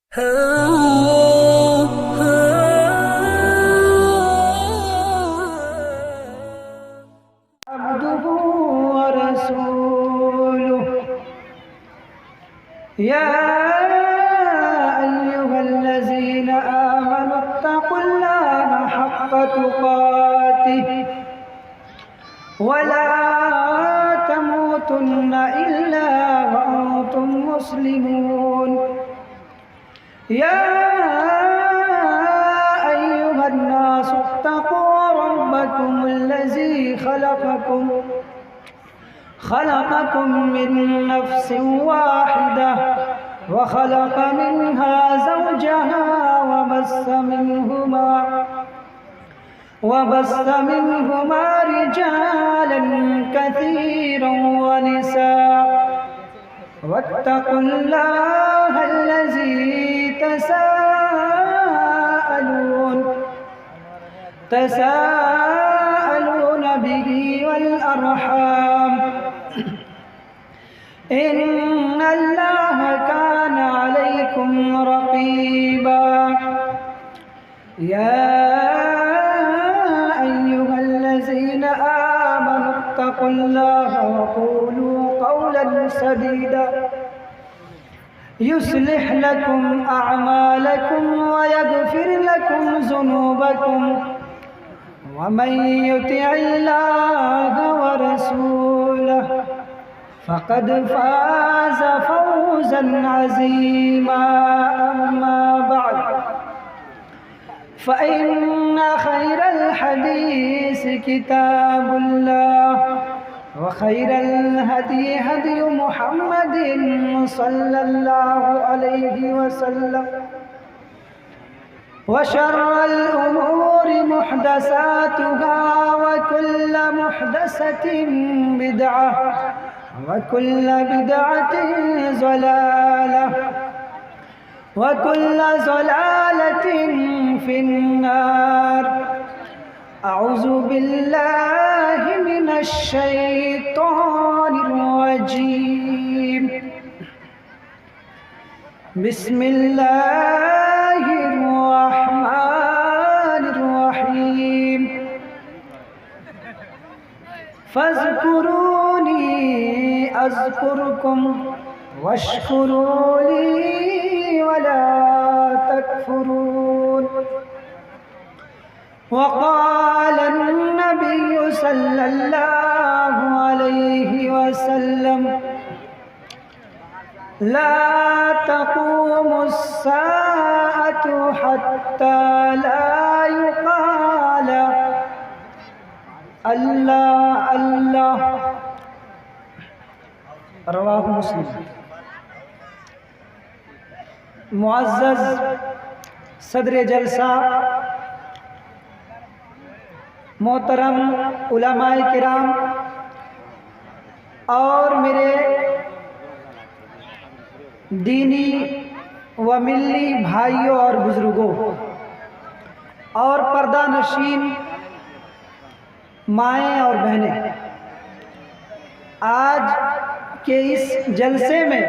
عبده ورسوله يا أيها الذين آمنوا اتقوا الله حق تقاته ولا تموتن إلا وأنتم مسلمون يا أيها الناس اتقوا ربكم الذي خلقكم من نفس واحدة وخلق منها زوجها وبث منهما رجالا كثيرا ونساء واتقوا الله الذي تساءلون به والأرحام إن الله كان عليكم رقيبا يا أيها الذين آمنوا اتقوا الله وقولوا قولا سديدا يصلح لكم أعمالكم ويغفر لكم ذنوبكم ومن يطع الله ورسوله فقد فاز فوزا عظيما أما بعد فإن خير الحديث كتاب الله وخير الهدي هدي محمد صلى الله عليه وسلم وشر الأمور محدثاتها وكل محدثة بدعة وكل بدعة ضلالة وكل ضلالة في النار أعوذ بالله من الشيطان الرجيم بسم الله الرحمن الرحيم فاذكروني أذكركم واشكروا لي ولا تكفرون وقال النبي صلى الله عليه وسلم لا تقوم الساعة حتى لا يقال اللہ اللہ رواہ مسلم۔ معزز صدر جلسہ، محترم علماء کرام اور میرے دینی و ملی بھائیوں اور بزرگوں اور پردہ نشین مائیں اور بہنیں، آج کے اس جلسے میں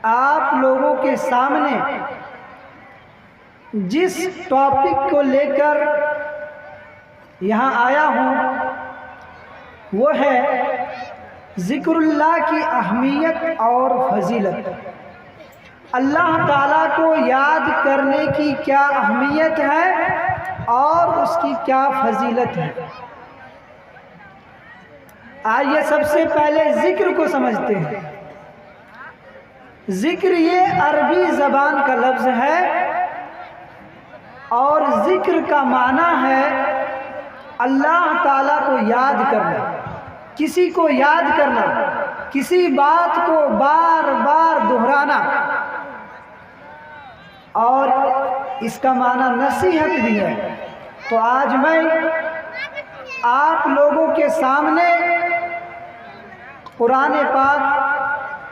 آپ لوگوں کے سامنے جس ٹاپک کو لے کر یہاں آیا ہوں وہ ہے ذکر اللہ کی اہمیت اور فضیلت۔ اللہ تعالیٰ کو یاد کرنے کی کیا اہمیت ہے اور اس کی کیا فضیلت ہے۔ آئیے سب سے پہلے ذکر کو سمجھتے ہیں۔ ذکر یہ عربی زبان کا لفظ ہے اور ذکر کا معنی ہے اللہ تعالیٰ کو یاد کرنا، کسی کو یاد کرنا، کسی بات کو بار بار دہرانا، اور اس کا معنی نصیحت بھی ہے۔ تو آج میں آپ لوگوں کے سامنے قرآن پاک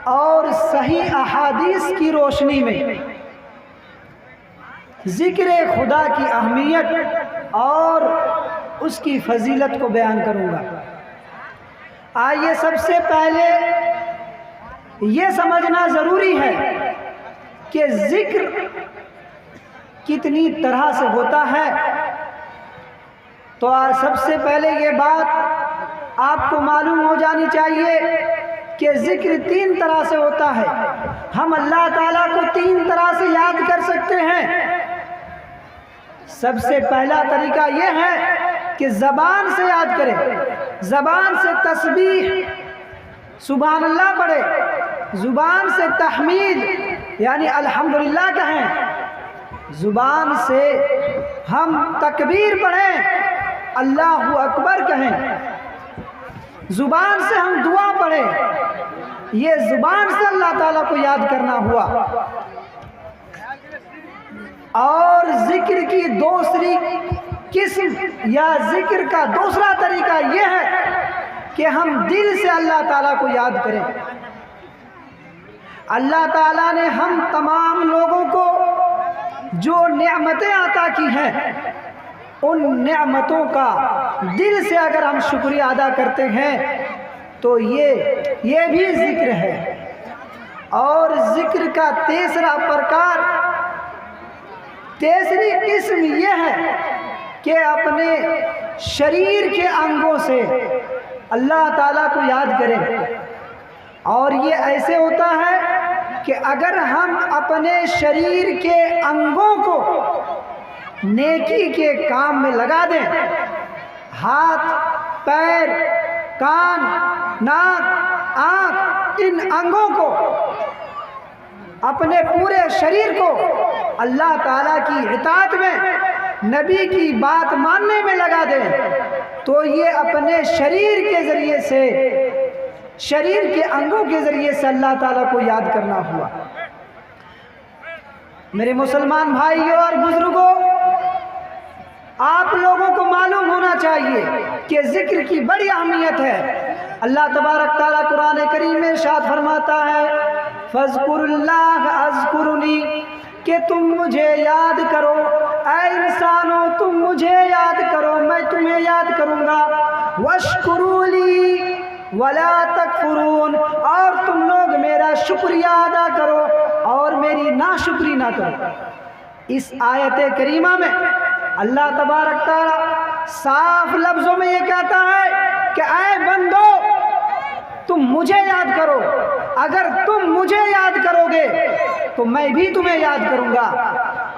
اور صحیح احادیث کی روشنی میں ذکر خدا کی اہمیت اور اس کی فضیلت کو بیان کروں گا۔ آئیے سب سے پہلے یہ سمجھنا ضروری ہے کہ ذکر کتنی طرح سے ہوتا ہے، تو سب سے پہلے یہ بات آپ کو معلوم ہو جانی چاہیے کہ ذکر 3 طرح سے ہوتا ہے۔ ہم اللہ تعالیٰ کو 3 طرح سے یاد کر سکتے ہیں۔ سب سے پہلا طریقہ یہ ہے کہ زبان سے یاد کریں، زبان سے تسبیح سبحان اللہ پڑھے، زبان سے تحمید یعنی الحمدللہ کہیں، زبان سے ہم تکبیر پڑھیں، اللہ اکبر کہیں، زبان سے ہم دعا پڑھیں۔ یہ زبان سے اللہ تعالیٰ کو یاد کرنا ہوا۔ اور ذکر کی دوسری قسم یا ذکر کا دوسرا طریقہ یہ ہے کہ ہم دل سے اللہ تعالیٰ کو یاد کریں۔ اللہ تعالیٰ نے ہم تمام لوگوں کو جو نعمتیں عطا کی ہیں، ان نعمتوں کا دل سے اگر ہم شکریہ ادا کرتے ہیں تو یہ بھی ذکر ہے۔ اور ذکر کا تیسری قسم یہ ہے کہ اپنے شریر کے انگوں سے اللہ تعالیٰ کو یاد کریں۔ اور یہ ایسے ہوتا ہے کہ اگر ہم اپنے شریر کے انگوں کو نیکی کے کام میں لگا دیں، ہاتھ، پیر، کان، ناک، آنکھ، ان انگوں کو، اپنے پورے شریر کو اللہ تعالیٰ کی اطاعت میں، نبی کی بات ماننے میں لگا دیں، تو یہ اپنے شریر کے ذریعے سے، شریر کے انگوں کے ذریعے سے اللہ تعالیٰ کو یاد کرنا ہوا۔ میرے مسلمان بھائیوں اور بزرگوں، آپ لوگوں کو معلوم ہونا چاہیے کہ ذکر کی بڑی اہمیت ہے۔ اللہ تبارک تعالیٰ قرآن کریم میں ارشاد فرماتا ہے فَاذْكُرُوا اللَّهَ اذْكُرُونِی، کہ تم مجھے یاد کرو، اے انسانوں تم مجھے یاد کرو، میں تمہیں یاد کروں گا، وَاشْكُرُوا لِی وَلَا تَكْفُرُونَ، اور تم لوگ میرا شکریہ ادا کرو اور میری ناشکری نہ کرو۔ اس آیت کریمہ میں اللہ تبارک تعالیٰ صاف لفظوں میں یہ کہتا ہے کہ اے بندو تم مجھے یاد کرو، اگر تم مجھے یاد کرو گے تو میں بھی تمہیں یاد کروں گا،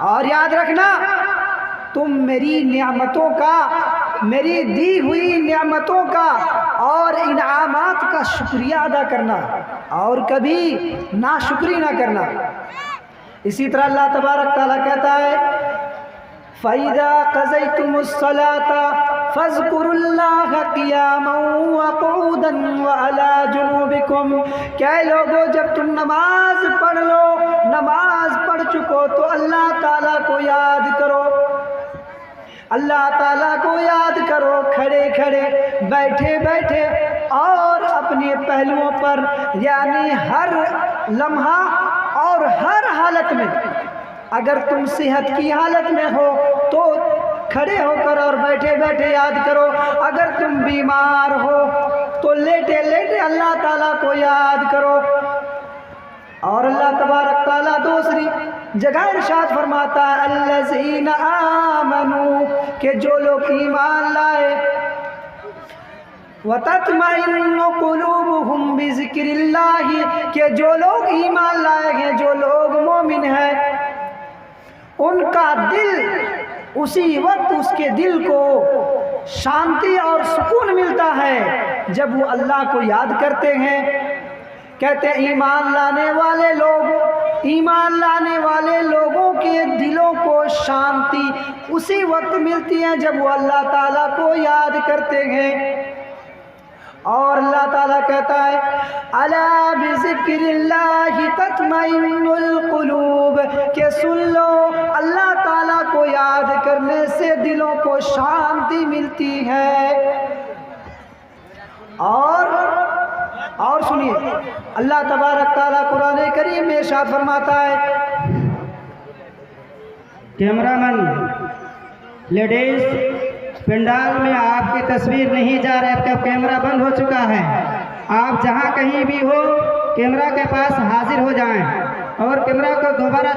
اور یاد رکھنا تم میری نعمتوں کا، میری دی ہوئی نعمتوں کا اور انعامات کا شکریہ ادا کرنا اور کبھی ناشکری نہ کرنا۔ اسی طرح اللہ تبارک تعالیٰ کہتا ہے فَإِذَا قَضَيْتُمُ الصَّلَاةَ فَاذْكُرُوا اللَّهَ قِيَامًا وَقُعُودًا وَعَلَى جُنُوبِكُمْ، کہ لوگو جب تم نماز پڑھ لو، نماز پڑھ چکو تو اللہ تعالیٰ کو یاد کرو، اللہ تعالیٰ کو یاد کرو کھڑے کھڑے، بیٹھے بیٹھے، اور اپنے پہلوؤں پر، یعنی ہر لمحہ اور ہر حالت میں۔ اگر تم صحت کی حالت میں ہو تو کھڑے ہو کر اور بیٹھے بیٹھے یاد کرو، اگر تم بیمار ہو تو لیٹے لیٹے اللہ تعالیٰ کو یاد کرو۔ اور اللہ تبارک تعالیٰ دوسری جگہ ارشاد فرماتا ہے الذین آمنوا، کہ جو لوگ ایمان لائے، وَتَطْمَئِنُّ قُلُوبُهُمْ بِذِكْرِ اللَّهِ، کہ جو لوگ ایمان لائے ہیں، جو لوگ مومن ہیں، ان کا دل اسی وقت، اس کے دل کو شانتی اور سکون ملتا ہے جب وہ اللہ کو یاد کرتے ہیں۔ کہتے ہیں ایمان لانے والے لوگ، ایمان لانے والے لوگوں کے دلوں کو شانتی اسی وقت ملتی ہے جب وہ اللہ تعالیٰ کو یاد کرتے ہیں۔ اور اللہ تعالیٰ کہتا ہے الا بذکر اللہ تطمئن القلوب، کہ سن لو اللہ تعالیٰ کو یاد کرنے سے دلوں کو شانتی ملتی ہے۔ اور سنیے اللہ تبارک تعالیٰ قرآن کریم میں ارشاد فرماتا ہے کیمرہ مین لیڈیز، پنڈال میں آپ کی تصویر نہیں جا رہی، آپ کا کیمرہ بند ہو چکا ہے، آپ جہاں کہیں بھی ہو کیمرہ کے پاس حاضر ہو جائیں اور کیمرہ کو دوبارہ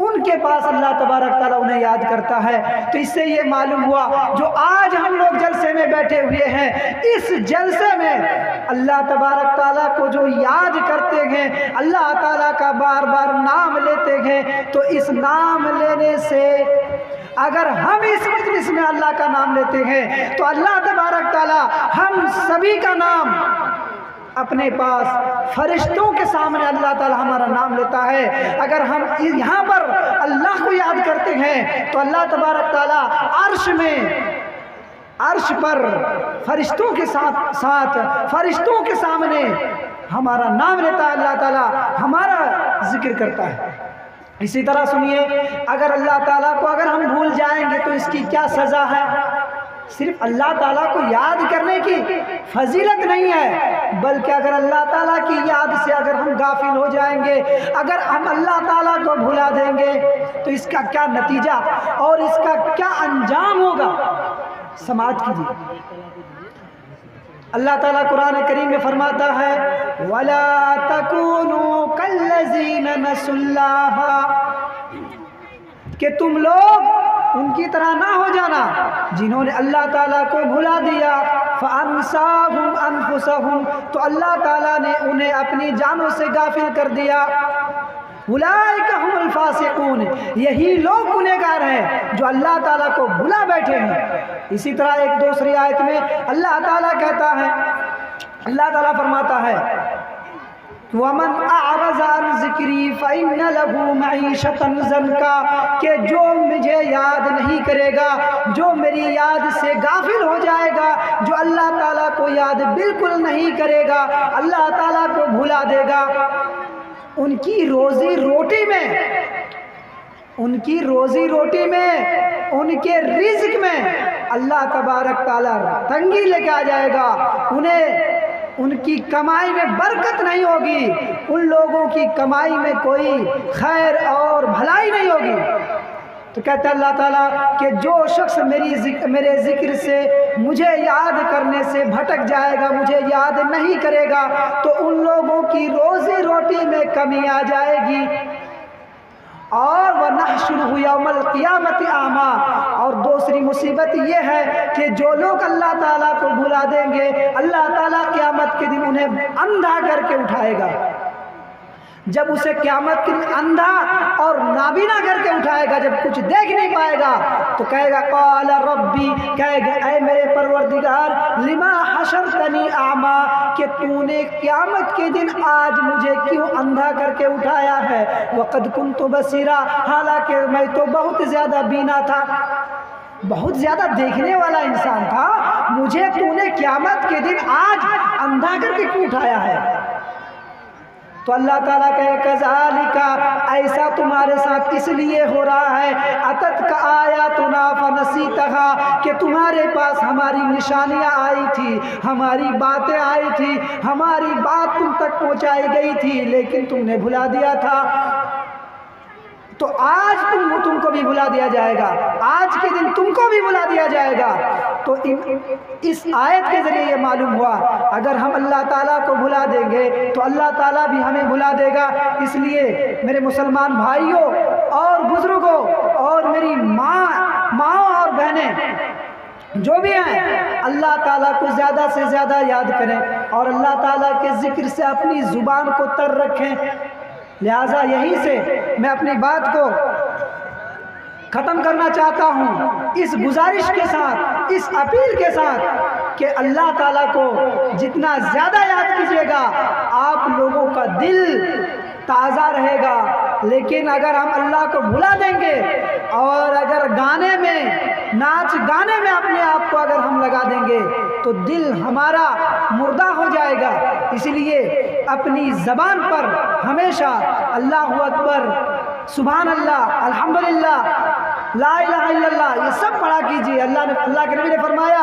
ان کے پاس اللہ تبارک تعالیٰ انہیں یاد کرتا ہے۔ تو اس سے یہ معلوم ہوا جو آج ہم لوگ جلسے میں بیٹھے ہوئے ہیں، اس جلسے میں اللہ تبارک تعالیٰ کو جو یاد کرتے ہیں، اللہ تعالیٰ کا بار بار نام لیتے ہیں، تو اس نام لینے سے اگر ہم اس مجلس میں اللہ کا نام لیتے ہیں تو اللہ تبارک تعالیٰ ہم سبھی کا نام اپنے پاس فرشتوں کے سامنے اللہ تعالیٰ ہمارا نام لیتا ہے۔ اگر ہم یہاں پر اللہ کو یاد کرتے ہیں تو اللہ تبارک تعالیٰ عرش پر فرشتوں کے ساتھ فرشتوں کے سامنے ہمارا نام لیتا ہے، اللہ تعالیٰ ہمارا ذکر کرتا ہے۔ اسی طرح سنیے، اگر اللہ تعالیٰ کو اگر ہم بھول جائیں گے تو اس کی کیا سزا ہے؟ صرف اللہ تعالیٰ کو یاد کرنے کی فضیلت نہیں ہے، بلکہ اگر اللہ تعالیٰ کی یاد سے اگر ہم غافل ہو جائیں گے، اگر ہم اللہ تعالیٰ کو بھلا دیں گے تو اس کا کیا نتیجہ اور اس کا کیا انجام ہوگا، سماعت کیجیے۔ اللہ تعالیٰ قرآن کریم میں فرماتا ہے وَلَا تَكُونُوا كَالَّذِينَ نَسُوا اللَّهَ، کہ تم لوگ ان کی طرح نہ ہو جانا جنہوں نے اللہ تعالیٰ کو بھلا دیا، فَأَنسَاهُمْ أَنفُسَهُمْ، تو اللہ تعالیٰ نے انہیں اپنی جانوں سے غافل کر دیا۔ اولئک هم الفاسقون، یہی لوگ گنہگار ہیں جو اللہ تعالیٰ کو بھلا بیٹھے ہیں۔ اسی طرح ایک دوسری آیت میں اللہ تعالیٰ کہتا ہے، اللہ تعالیٰ فرماتا ہے وَمَنْ أَعْرَضَ عَنْ ذِكْرِي فَإِنَّ لَهُ مَعِيشَةً ضَنْكًا، کہ جو مجھے یاد نہیں کرے گا، جو میری یاد سے غافل ہو جائے گا، جو اللہ تعالیٰ کو یاد بالکل نہیں کرے گا، اللہ تعالیٰ کو بھلا دے گا، ان کی روزی روٹی میں ان کے رزق میں اللہ تبارک تعالیٰ تنگی لے کے آ جائے گا، ان کی کمائی میں برکت نہیں ہوگی، ان لوگوں کی کمائی میں کوئی خیر اور بھلائی نہیں ہوگی۔ تو کہتا ہے اللہ تعالیٰ کہ جو شخص میرے ذکر سے، مجھے یاد کرنے سے بھٹک جائے گا، مجھے یاد نہیں کرے گا، تو ان لوگوں کی روزی روٹی میں کمی آ جائے گی۔ اور وَنَحْشُرُهُ يَوْمَ الْقِيَامَةِ أَعْمَىٰ، اور دوسری مصیبت یہ ہے کہ جو لوگ اللہ تعالیٰ کو بھلا دیں گے، اللہ تعالیٰ قیامت کے دن انہیں اندھا کر کے اٹھائے گا۔ جب اسے قیامت کے دن اندھا اور نابینا کر کے اٹھائے گا، جب کچھ دیکھ نہیں پائے گا، تو کہے گا قال ربی، کہے گا اے میرے پروردگار، لما حشرتنی اعمیٰ، کہ تو نے قیامت کے دن آج مجھے کیوں اندھا کر کے اٹھایا ہے، وقد کنت بصیرا، حالانکہ میں تو بہت زیادہ بینا تھا، بہت زیادہ دیکھنے والا انسان تھا، مجھے تو نے قیامت کے دن آج اندھا کر کے کیوں اٹھایا ہے؟ تو اللہ تعالیٰ کہے کذالک، ایسا تمہارے ساتھ اس لیے ہو رہا ہے، اتتک آیاتنا فنسیتھا، کہ تمہارے پاس ہماری نشانیاں آئی تھی، ہماری باتیں آئی تھی، ہماری بات تم تک پہنچائی گئی تھی، لیکن تم نے بھلا دیا تھا، تو آج تم کو بھی بھلا دیا جائے گا، آج کے دن تم کو بھی بھلا دیا جائے گا۔ تو اس آیت کے ذریعے یہ معلوم ہوا اگر ہم اللہ تعالیٰ کو بھلا دیں گے تو اللہ تعالیٰ بھی ہمیں بھلا دے گا۔ اس لیے میرے مسلمان بھائیوں اور بزرگوں اور میری ماں اور بہنیں جو بھی ہیں، اللہ تعالیٰ کو زیادہ سے زیادہ یاد کریں اور اللہ تعالیٰ کے ذکر سے اپنی زبان کو تر رکھیں۔ لہٰذا یہیں سے میں اپنی بات کو ختم کرنا چاہتا ہوں اس گزارش کے ساتھ، اس اپیل کے ساتھ کہ اللہ تعالیٰ کو جتنا زیادہ یاد کیجیے گا آپ لوگوں کا دل تازہ رہے گا، لیکن اگر ہم اللہ کو بھلا دیں گے اور اگر گانے میں، ناچ گانے میں اپنے آپ کو اگر ہم لگا دیں گے تو دل ہمارا مردہ ہو جائے گا۔ اس لیے اپنی زبان پر ہمیشہ اللہ اکبر، سبحان اللہ، الحمدللہ، لا الہ الا اللہ، یہ سب پڑھا کیجیے۔ اللہ کے نبی نے فرمایا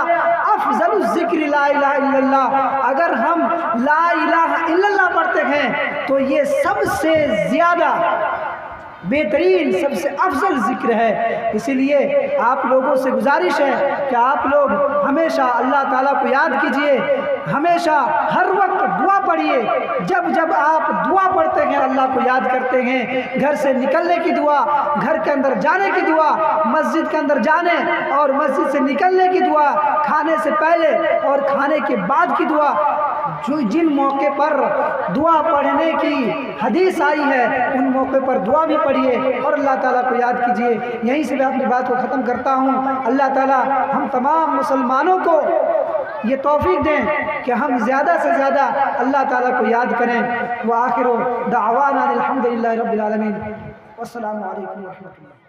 افضل الذکر لا الہ الا اللہ، اگر ہم لا الہ الا اللہ پڑھتے ہیں تو یہ سب سے زیادہ بہترین، سب سے افضل ذکر ہے۔ اسی لیے آپ لوگوں سے گزارش ہے کہ آپ لوگ ہمیشہ اللہ تعالیٰ کو یاد کیجئے، ہمیشہ ہر وقت دعا پڑھیے. جب جب آپ دعا پڑھتے ہیں اللہ کو یاد کرتے ہیں، گھر سے نکلنے کی دعا، گھر کے اندر جانے کی دعا، مسجد کے اندر جانے اور مسجد سے نکلنے کی دعا، کھانے سے پہلے اور کھانے کے بعد کی دعا، جو جن موقع پر دعا پڑھنے کی حدیث آئی ہے ان موقع پر دعا بھی پڑھیے اور اللہ تعالیٰ کو یاد کیجیے. یہیں سے میں اپنی بات کو ختم کرتا ہوں. اللہ تعالیٰ ہم تمام مسلمانوں کو یہ توفیق دیں کہ ہم زیادہ سے زیادہ اللہ تعالیٰ کو یاد کریں. وآخر دعوانا الحمدللہ رب العالمین. والسلام علیکم ورحمۃ اللہ.